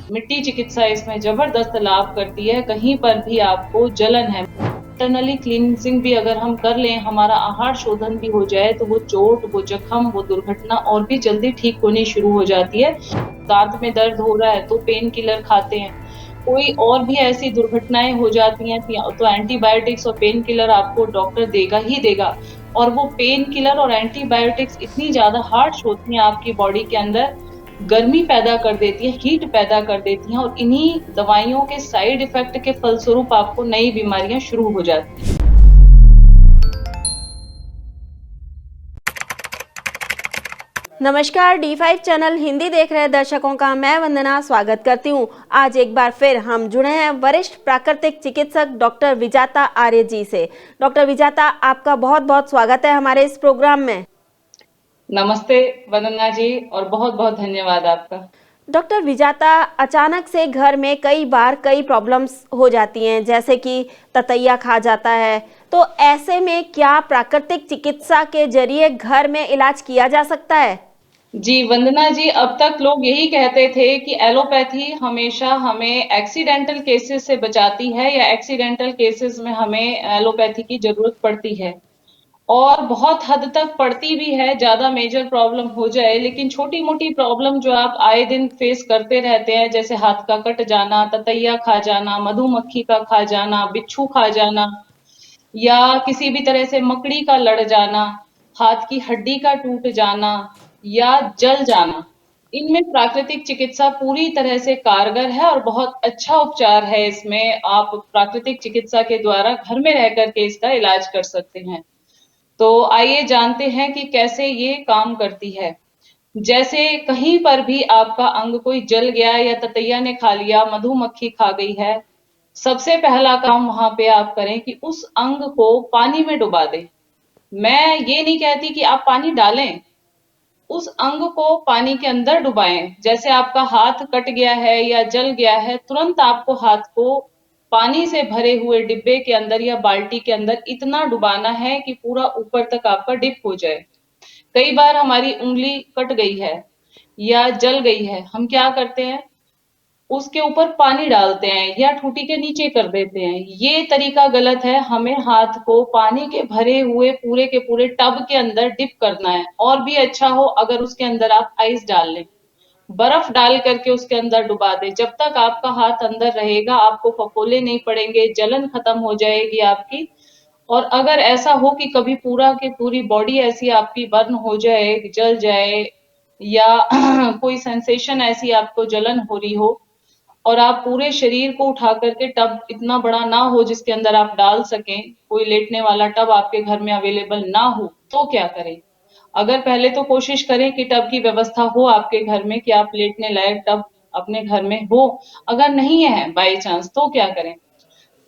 मिट्टी चिकित्सा इसमें जबरदस्त लाभ करती है। कहीं पर भी आपको जलन है, इंटरनली क्लींजिंग भी अगर हम कर लें, हमारा आहार शोधन भी हो जाए, तो वो चोट, वो जख्म, वो दुर्घटना और भी जल्दी ठीक होनी शुरू हो जाती है। दांत में दर्द हो रहा है तो पेन किलर खाते हैं, कोई और भी ऐसी दुर्घटनाएं हो जाती हैं तो एंटीबायोटिक्स और पेन किलर आपको डॉक्टर देगा ही देगा। और वो पेन किलर और एंटीबायोटिक्स इतनी ज्यादा हार्श होती हैं आपकी बॉडी के अंदर, गर्मी पैदा कर देती है, हीट पैदा कर देती हैं, और इन्हीं दवाइयों के साइड इफेक्ट के फलस्वरूप आपको नई बीमारियां शुरू हो जाती हैं। नमस्कार, D5 चैनल हिंदी देख रहे दर्शकों का मैं वंदना स्वागत करती हूं। आज एक बार फिर हम जुड़े हैं वरिष्ठ प्राकृतिक चिकित्सक डॉक्टर विजाता आर्य जी से। डॉक्टर विजाता, आपका बहुत बहुत स्वागत है हमारे इस प्रोग्राम में। नमस्ते वंदना जी, और बहुत बहुत धन्यवाद आपका। डॉक्टर विजाता, अचानक से घर में कई बार कई प्रॉब्लम्स हो जाती हैं, जैसे कि ततैया खा जाता है, तो ऐसे में क्या प्राकृतिक चिकित्सा के जरिए घर में इलाज किया जा सकता है? जी वंदना जी, अब तक लोग यही कहते थे कि एलोपैथी हमेशा हमें एक्सीडेंटल केसेस से बचाती है, या एक्सीडेंटल केसेस में हमें एलोपैथी की जरूरत पड़ती है, और बहुत हद तक पड़ती भी है, ज्यादा मेजर प्रॉब्लम हो जाए। लेकिन छोटी मोटी प्रॉब्लम जो आप आए दिन फेस करते रहते हैं, जैसे हाथ का कट जाना, ततैया खा जाना, मधुमक्खी का खा जाना, बिच्छू खा जाना, या किसी भी तरह से मकड़ी का लड़ जाना, हाथ की हड्डी का टूट जाना, या जल जाना, इनमें प्राकृतिक चिकित्सा पूरी तरह से कारगर है और बहुत अच्छा उपचार है। इसमें आप प्राकृतिक चिकित्सा के द्वारा घर में रह करके इसका इलाज कर सकते हैं। तो आइए जानते हैं कि कैसे ये काम करती है। जैसे कहीं पर भी आपका अंग कोई जल गया, या ततैया ने खा लिया, मधुमक्खी खा गई है, सबसे पहला काम वहां पे आप करें कि उस अंग को पानी में डुबा दें। मैं ये नहीं कहती कि आप पानी डालें, उस अंग को पानी के अंदर डुबाएं। जैसे आपका हाथ कट गया है या जल गया है, तुरंत आपको हाथ को पानी से भरे हुए डिब्बे के अंदर या बाल्टी के अंदर इतना डुबाना है कि पूरा ऊपर तक आपका डिप हो जाए। कई बार हमारी उंगली कट गई है या जल गई है, हम क्या करते हैं, उसके ऊपर पानी डालते हैं या ठूटी के नीचे कर देते हैं। ये तरीका गलत है। हमें हाथ को पानी के भरे हुए पूरे के पूरे टब के अंदर डिप करना है। और भी अच्छा हो अगर उसके अंदर आप आइस डाल लें, बर्फ डाल करके उसके अंदर डुबा दें। जब तक आपका हाथ अंदर रहेगा, आपको फफोले नहीं पड़ेंगे, जलन खत्म हो जाएगी आपकी। और अगर ऐसा हो कि कभी पूरा की पूरी बॉडी ऐसी आपकी बर्न हो जाए, जल जाए, या कोई सेंसेशन ऐसी आपको जलन हो रही हो, और आप पूरे शरीर को उठा करके, टब इतना बड़ा ना हो जिसके अंदर आप डाल सकें, कोई लेटने वाला टब आपके घर में अवेलेबल ना हो, तो क्या करें? अगर पहले तो कोशिश करें कि टब की व्यवस्था हो आपके घर में, कि आप लेटने लायक टब अपने घर में हो। अगर नहीं है बाई चांस, तो क्या करें?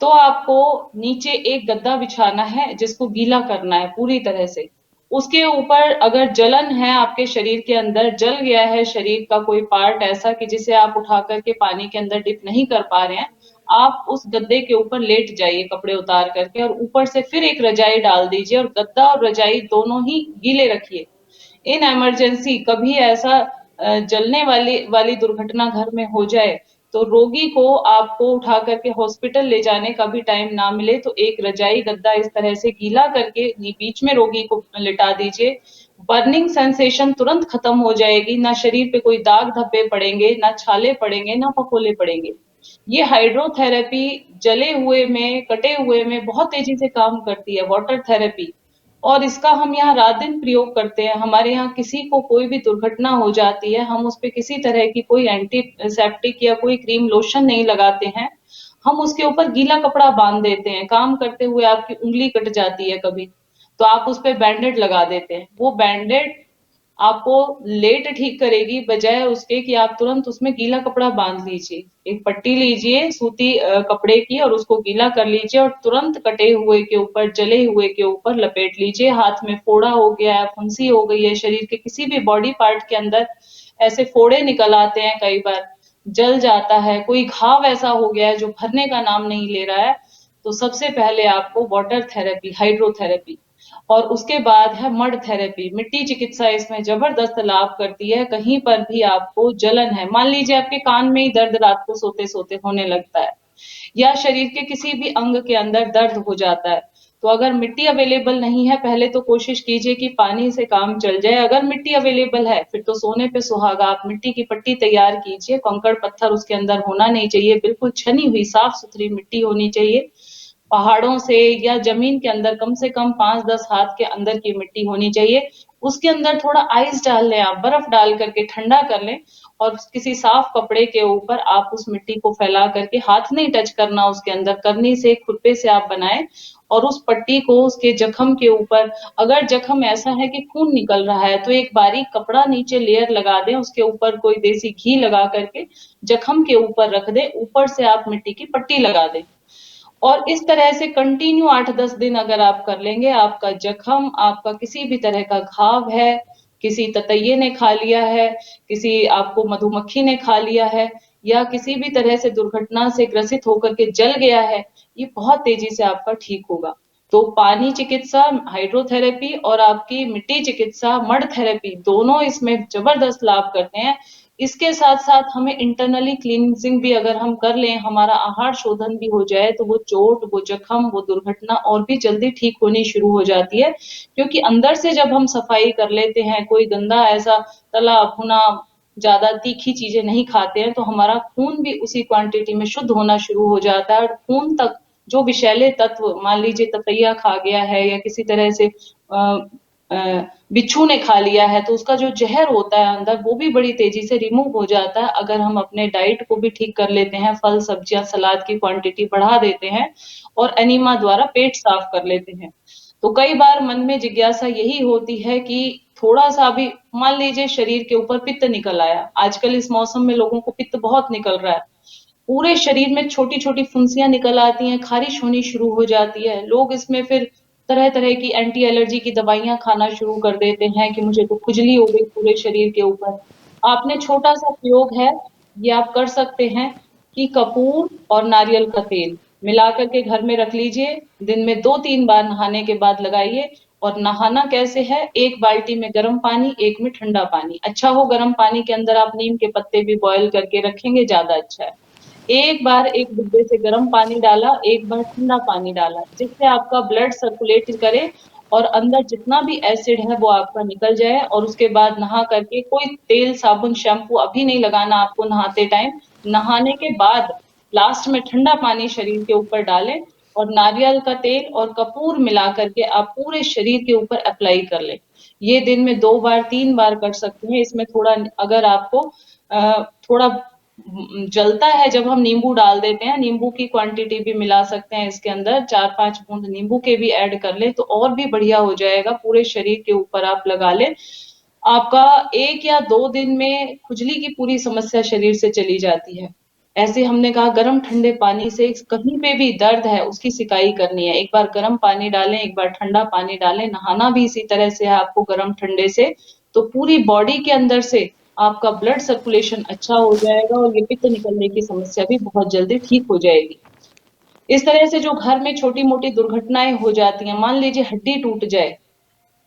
तो आपको नीचे एक गद्दा बिछाना है, जिसको गीला करना है पूरी तरह से। उसके ऊपर अगर जलन है आपके शरीर के अंदर, जल गया है शरीर का कोई पार्ट ऐसा कि जिसे आप उठा करके पानी के अंदर डिप नहीं कर पा रहे हैं, आप उस गद्दे के ऊपर लेट जाइए कपड़े उतार करके, और ऊपर से फिर एक रजाई डाल दीजिए, और गद्दा और रजाई दोनों ही गीले रखिए। इन इमरजेंसी कभी ऐसा जलने वाली दुर्घटना घर में हो जाए, तो रोगी को आपको उठा करके हॉस्पिटल ले जाने का भी टाइम ना मिले, तो एक रजाई गद्दा इस तरह से गीला करके बीच में रोगी को लिटा दीजिए। बर्निंग सेंसेशन तुरंत खत्म हो जाएगी, ना शरीर पे कोई दाग धब्बे पड़ेंगे, ना छाले पड़ेंगे, ना फफोले पड़ेंगे। ये हाइड्रोथेरेपी जले हुए में, कटे हुए में बहुत तेजी से काम करती है, वाटर थेरेपी। और इसका हम यहाँ रात दिन प्रयोग करते हैं। हमारे यहाँ किसी को कोई भी दुर्घटना हो जाती है, हम उस पे किसी तरह की कोई एंटीसेप्टिक या कोई क्रीम लोशन नहीं लगाते हैं। हम उसके ऊपर गीला कपड़ा बांध देते हैं। काम करते हुए आपकी उंगली कट जाती है कभी, तो आप उस पे बैंडेड लगा देते हैं। वो बैंडेड आपको लेट ठीक करेगी, बजाय उसके कि आप तुरंत उसमें गीला कपड़ा बांध लीजिए। एक पट्टी लीजिए सूती कपड़े की, और उसको गीला कर लीजिए, और तुरंत कटे हुए के ऊपर, जले हुए के ऊपर लपेट लीजिए। हाथ में फोड़ा हो गया है, फुंसी हो गई है, शरीर के किसी भी बॉडी पार्ट के अंदर ऐसे फोड़े निकल आते हैं, कई बार जल जाता है, कोई घाव ऐसा हो गया है जो भरने का नाम नहीं ले रहा है, तो सबसे पहले आपको वाटर थेरेपी, हाइड्रोथेरेपी, और उसके बाद है मड थेरेपी। मिट्टी चिकित्सा इसमें जबरदस्त लाभ करती है। कहीं पर भी आपको जलन है, मान लीजिए आपके कान में ही दर्द रात को सोते सोते होने लगता है, या शरीर के किसी भी अंग के अंदर दर्द हो जाता है, तो अगर मिट्टी अवेलेबल नहीं है, पहले तो कोशिश कीजिए कि पानी से काम चल जाए। अगर मिट्टी अवेलेबल है, फिर तो सोने पे सुहागा। आप मिट्टी की पट्टी तैयार कीजिए, कंकड़ पत्थर उसके अंदर होना नहीं चाहिए, बिल्कुल छनी हुई साफ सुथरी मिट्टी होनी चाहिए। पहाड़ों से या जमीन के अंदर कम से कम 5-10 हाथ के अंदर की मिट्टी होनी चाहिए। उसके अंदर थोड़ा आइस डाल लें, आप बर्फ डाल करके ठंडा कर लें, और किसी साफ कपड़े के ऊपर आप उस मिट्टी को फैला करके, हाथ नहीं टच करना उसके अंदर, करनी से खुरपे से आप बनाएं, और उस पट्टी को उसके जख्म के ऊपर, अगर जख्म ऐसा है कि खून निकल रहा है, तो एक बारीक कपड़ा नीचे लेयर लगा दें, उसके ऊपर कोई देसी घी लगा करके जख्म के ऊपर रख दें, ऊपर से आप मिट्टी की पट्टी लगा दें। और इस तरह से कंटिन्यू 8-10 दिन अगर आप कर लेंगे, आपका जख्म, आपका किसी भी तरह का घाव है, किसी ततैये ने खा लिया है, किसी आपको मधुमक्खी ने खा लिया है, या किसी भी तरह से दुर्घटना से ग्रसित होकर के जल गया है, ये बहुत तेजी से आपका ठीक होगा। तो पानी चिकित्सा, हाइड्रोथेरेपी और आपकी मिट्टी चिकित्सा, मड थेरेपी, दोनों इसमें जबरदस्त लाभ करते हैं। इसके साथ-साथ हमें इंटरनली क्लींजिंग भी अगर हम कर लें, हमारा आहार शोधन भी हो जाए, तो वो चोट, वो जख्म, वो दुर्घटना और भी जल्दी ठीक होनी शुरू हो जाती है। क्योंकि अंदर से जब हम सफाई कर लेते हैं, कोई गंदा ऐसा तला भुना, ज़्यादा तीखी चीज़ें नहीं खाते हैं, तो हमारा खून भी उसी क्वांटिटी में शुद्ध होना शुरू हो जाता है, और खून तक जो विषैले तत्व, मान लीजिए ततैया खा गया है या किसी तरह से बिच्छू ने खा लिया है, तो उसका जो ज़हर होता है अंदर, वो भी बड़ी तेज़ी से रिमूव हो जाता है, अगर हम अपने डाइट को भी ठीक कर लेते हैं, फल, सब्जियाँ, सलाद की क्वांटिटी बढ़ा देते हैं, और एनिमा द्वारा पेट साफ कर लेते हैं। तो कई बार मन में जिज्ञासा यही होती है कि थोड़ा-सा भी, मान लीजिए शरीर के ऊपर पित्त निकल आया, आजकल इस मौसम में लोगों को पित्त बहुत निकल रहा है, पूरे शरीर में छोटी-छोटी फुंसियाँ निकल आती हैं, ख़ारिश होनी शुरू हो जाती है। लोग इसमें फिर तरह-तरह की एंटी एलर्जी की दवाइयाँ खाना शुरू कर देते हैं कि मुझे तो खुजली हो गई पूरे शरीर के ऊपर। आपने छोटा-सा प्रयोग है, ये आप कर सकते हैं कि कपूर और नारियल का तेल मिला कर के घर में रख लीजिए, दिन में 2-3 बार नहाने के बाद लगाइए। और नहाना कैसे है, 1 बाल्टी में गर्म पानी, 1 में ठंडा पानी। अच्छा हो गर्म पानी के अंदर आप नीम के पत्ते भी बॉयल करके रखेंगे, ज़्यादा अच्छा है। एक बार एक डिब्बे से गर्म पानी डाला, एक बार ठंडा पानी डाला, जिससे आपका ब्लड सर्कुलेट करे और अंदर जितना भी एसिड है वो आपका निकल जाए, और उसके बाद नहा करके, कोई तेल, साबुन, शैम्पू अभी नहीं लगाना आपको नहाते टाइम। नहाने के बाद लास्ट में ठंडा पानी शरीर के ऊपर डालें, और नारियल का तेल और कपूर मिला करके आप पूरे शरीर के ऊपर अप्लाई कर लें। ये दिन में 2 बार, 3 बार कर सकते हैं। इसमें थोड़ा, अगर आपको थोड़ा जलता है जब हम नींबू डाल देते हैं, नींबू की क्वांटिटी भी मिला सकते हैं इसके अंदर, 4-5 बूंद नींबू के भी ऐड कर लें, तो और भी बढ़िया हो जाएगा। पूरे शरीर के ऊपर आप लगा लें, आपका 1 या 2 दिन में खुजली की पूरी समस्या शरीर से चली जाती है। ऐसे हमने कहा, गर्म ठंडे पानी से कहीं पे भी दर्द है उसकी सिकाई करनी है। एक बार गर्म पानी डालें, एक बार ठंडा पानी डालें, नहाना भी इसी तरह से है आपको, गर्म ठंडे से, तो पूरी बॉडी के अंदर से आपका ब्लड सर्कुलेशन अच्छा हो जाएगा, और ये पित्त निकलने की समस्या भी बहुत जल्दी ठीक हो जाएगी। इस तरह से जो घर में छोटी-मोटी दुर्घटनाएँ हो जाती हैं, मान लीजिए हड्डी टूट जाए,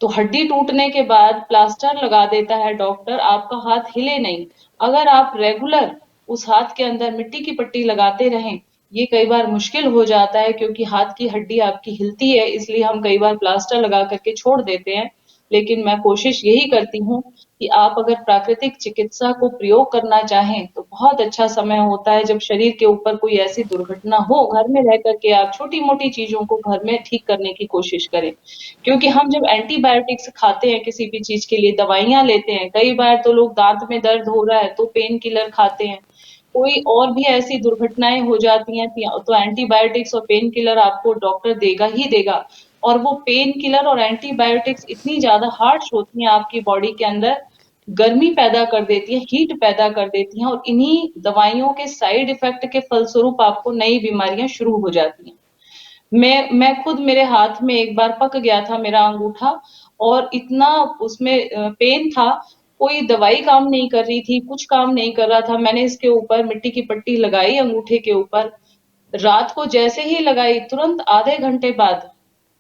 तो हड्डी टूटने के बाद प्लास्टर लगा देता है डॉक्टर, आपका हाथ हिले नहीं। अगर आप रेगुलर उस हाथ के अंदर मिट्टी की पट्टी लगाते रहें, ये कई बार मुश्किल हो जाता है, क्योंकि हाथ की हड्डी आपकी हिलती है, इसलिए हम कई बार प्लास्टर लगा करके छोड़ देते हैं। लेकिन मैं कोशिश यही करती हूँ कि आप अगर प्राकृतिक चिकित्सा को प्रयोग करना चाहें, तो बहुत अच्छा समय होता है जब शरीर के ऊपर कोई ऐसी दुर्घटना हो, घर में रह कर के आप छोटी-मोटी चीज़ों को घर में ठीक करने की कोशिश करें। क्योंकि हम जब एंटीबायोटिक्स खाते हैं किसी भी चीज़ के लिए, दवाइयाँ लेते हैं, कई बार तो लोग दाँत में दर्द हो रहा है तो पेन किलर खाते हैं। कोई और भी ऐसी दुर्घटनाएँ हो जाती हैं, तो एंटीबायोटिक्स और पेन किलर आपको डॉक्टर देगा ही देगा। और वो पेन किलर और एंटीबायोटिक्स इतनी ज़्यादा हार्श होती हैं आपकी बॉडी के अंदर, गर्मी पैदा कर देती हैं, हीट पैदा कर देती हैं, और इन्हीं दवाइयों के साइड इफ़ेक्ट के फलस्वरूप आपको नई बीमारियाँ शुरू हो जाती हैं। मैं खुद, मेरे हाथ में एक बार पक गया था मेरा अंगूठा, और इतना उसमें पेन था, कोई दवाई काम नहीं कर रही थी, कुछ काम नहीं कर रहा था। मैंने इसके ऊपर मिट्टी की पट्टी लगाई अंगूठे के ऊपर, रात को जैसे ही लगाई, तुरंत आधे घंटे बाद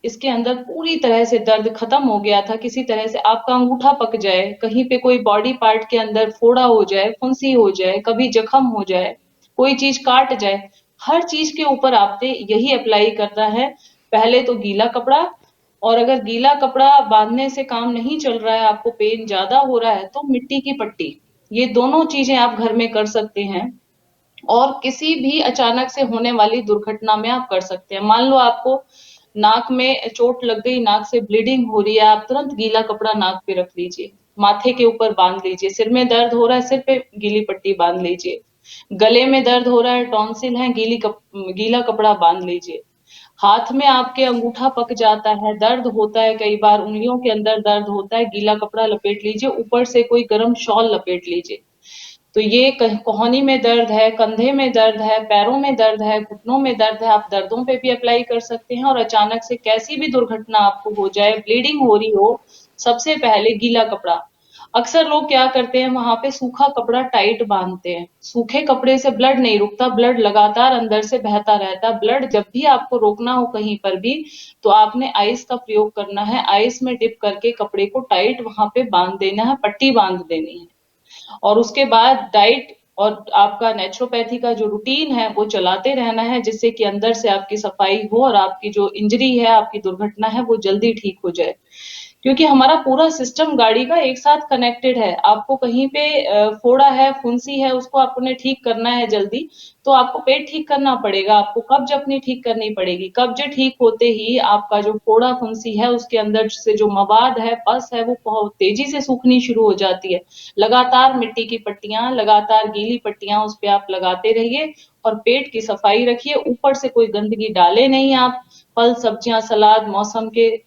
इसके अंदर पूरी तरह से दर्द खत्म हो गया था, किसी तरह से आपका अंगूठा पक जाए, कहीं पे कोई बॉडी पार्ट के अंदर फोड़ा हो जाए, फुंसी हो जाए, कभी जख्म हो जाए, कोई चीज काट जाए, हर चीज के ऊपर आपने यही अप्लाई करना है। पहले तो गीला कपड़ा, और अगर गीला कपड़ा बांधने से काम नहीं चल रहा है, आपको पेन ज्यादा हो रहा है, तो मिट्टी की पट्टी, ये दोनों चीजें आप घर में कर सकते हैं। और किसी भी अचानक से होने वाली दुर्घटना में आप कर सकते हैं। मान लो आपको नाक में चोट लग गई, नाक से ब्लीडिंग हो रही है, आप तुरंत गीला कपड़ा नाक पे रख लीजिए, माथे के ऊपर बांध लीजिए। सिर में दर्द हो रहा है, सिर पे गीली पट्टी बांध लीजिए। गले में दर्द हो रहा है, टॉन्सिल है, गीला कपड़ा बांध लीजिए। हाथ में आपके अंगूठा पक जाता है, दर्द होता है, कई बार उंगलियों के अंदर दर्द होता है, गीला कपड़ा लपेट लीजिए, ऊपर से कोई गर्म शॉल लपेट लीजिए। तो ये कोहनी में दर्द है, कंधे में दर्द है, पैरों में दर्द है, घुटनों में दर्द है, आप दर्दों पे भी अप्लाई कर सकते हैं। और अचानक से कैसी भी दुर्घटना आपको हो जाए, ब्लीडिंग हो रही हो, सबसे पहले गीला कपड़ा। अक्सर लोग क्या करते हैं, वहां पे सूखा कपड़ा टाइट बांधते हैं। सूखे कपड़े से ब्लड नहीं रुकता, ब्लड लगातार अंदर से बहता रहता है। ब्लड जब भी आपको रोकना हो कहीं पर भी, तो आपने आइस का प्रयोग करना है। आइस में डिप करके कपड़े को टाइट वहां पे बांध देना है, पट्टी बांध देनी है। और उसके बाद डाइट और आपका नेचुरोपैथी का जो रूटीन है वो चलाते रहना है, जिससे कि अंदर से आपकी सफाई हो और आपकी जो इंजरी है, आपकी दुर्घटना है, वो जल्दी ठीक हो जाए। क्योंकि हमारा पूरा सिस्टम गाड़ी का एक साथ कनेक्टेड है। आपको कहीं पे फोड़ा है, फुंसी है, उसको आपने ठीक करना है जल्दी, तो आपको पेट ठीक करना पड़ेगा, आपको कब्ज अपनी ठीक करनी पड़ेगी। कब्ज ठीक होते ही आपका जो फोड़ा फुंसी है, उसके अंदर से जो मवाद है, पस है, वो बहुत तेजी से सूखनी शुरू हो जाती है। लगातार मिट्टी की पट्टियां, लगातार गीली पट्टियां उस पे आप लगाते रहिए और पेट की सफाई रखिए। ऊपर से कोई गंदगी डाले नहीं आप। फल, सब्जियां, सलाद, मौसम के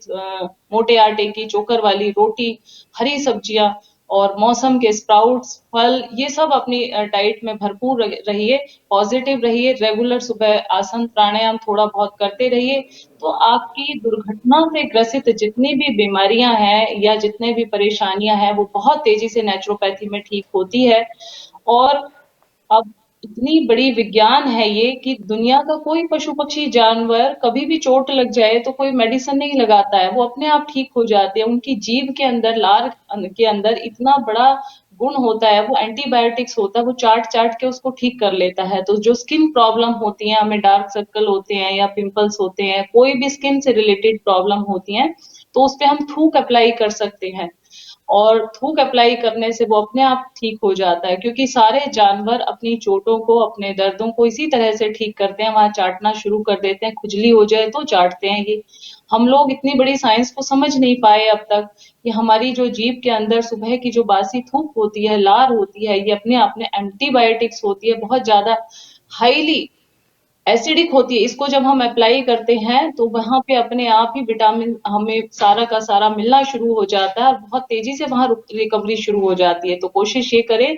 मोटे आटे की चोकर वाली रोटी, हरी सब्जियां और मौसम के स्प्राउट्स, फल, ये सब अपनी डाइट में भरपूर रहिए। पॉजिटिव रहिए, रेगुलर सुबह आसन प्राणायाम थोड़ा बहुत करते रहिए। तो आपकी दुर्घटना से ग्रसित जितनी भी बीमारियां हैं या जितने भी परेशानियां हैं, वो बहुत तेजी से नेचुरोपैथी में ठीक होती है। और अब इतनी बड़ी विज्ञान है ये कि दुनिया का कोई पशु पक्षी जानवर कभी भी चोट लग जाए तो कोई मेडिसिन नहीं लगाता है, वो अपने आप ठीक हो जाते हैं। उनकी जीभ के अंदर, लार के अंदर इतना बड़ा गुण होता है, वो एंटीबायोटिक्स होता है, वो चाट चाट के उसको ठीक कर लेता है। तो जो स्किन प्रॉब्लम होती है, हमें डार्क सर्कल होते हैं या पिंपल्स होते हैं, कोई भी स्किन से रिलेटेड प्रॉब्लम होती है, तो उस पे हम थूक अप्लाई कर सकते हैं। और थूक अप्लाई करने से वो अपने आप ठीक हो जाता है, क्योंकि सारे जानवर अपनी चोटों को, अपने दर्दों को इसी तरह से ठीक करते हैं, वहां चाटना शुरू कर देते हैं। खुजली हो जाए तो चाटते हैं। ये हम लोग इतनी बड़ी साइंस को समझ नहीं पाए अब तक कि हमारी जो जीभ के अंदर सुबह की जो बासी थूक होती है, लार होती है, ये अपने आप में एंटीबायोटिक्स होती है, बहुत ज्यादा हाईली एसिडिक होती है। इसको जब हम अप्लाई करते हैं तो वहां पे अपने आप ही विटामिन हमें सारा का सारा मिलना शुरू हो जाता है और बहुत तेजी से वहां रिकवरी शुरू हो जाती है। तो कोशिश ये करें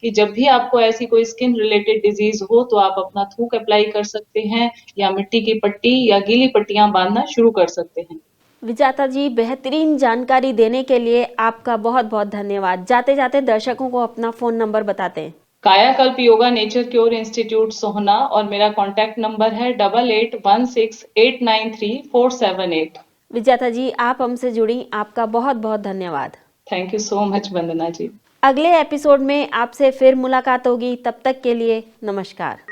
कि जब भी आपको ऐसी कोई स्किन रिलेटेड डिजीज हो, तो आप अपना थूक अप्लाई कर सकते हैं या मिट्टी की पट्टी या गीली पट्टियां बांधना शुरू कर सकते हैं। विजाता जी, बेहतरीन जानकारी देने के लिए आपका बहुत बहुत धन्यवाद। जाते जाते दर्शकों को अपना फोन नंबर बताते हैं। कायाकल्प योगा नेचर क्योर इंस्टीट्यूट सोहना, और मेरा कॉन्टैक्ट नंबर है 8816893478। विजाता जी, आप हमसे जुड़ी, आपका बहुत बहुत धन्यवाद। थैंक यू सो मच वंदना जी। अगले एपिसोड में आपसे फिर मुलाकात होगी, तब तक के लिए नमस्कार।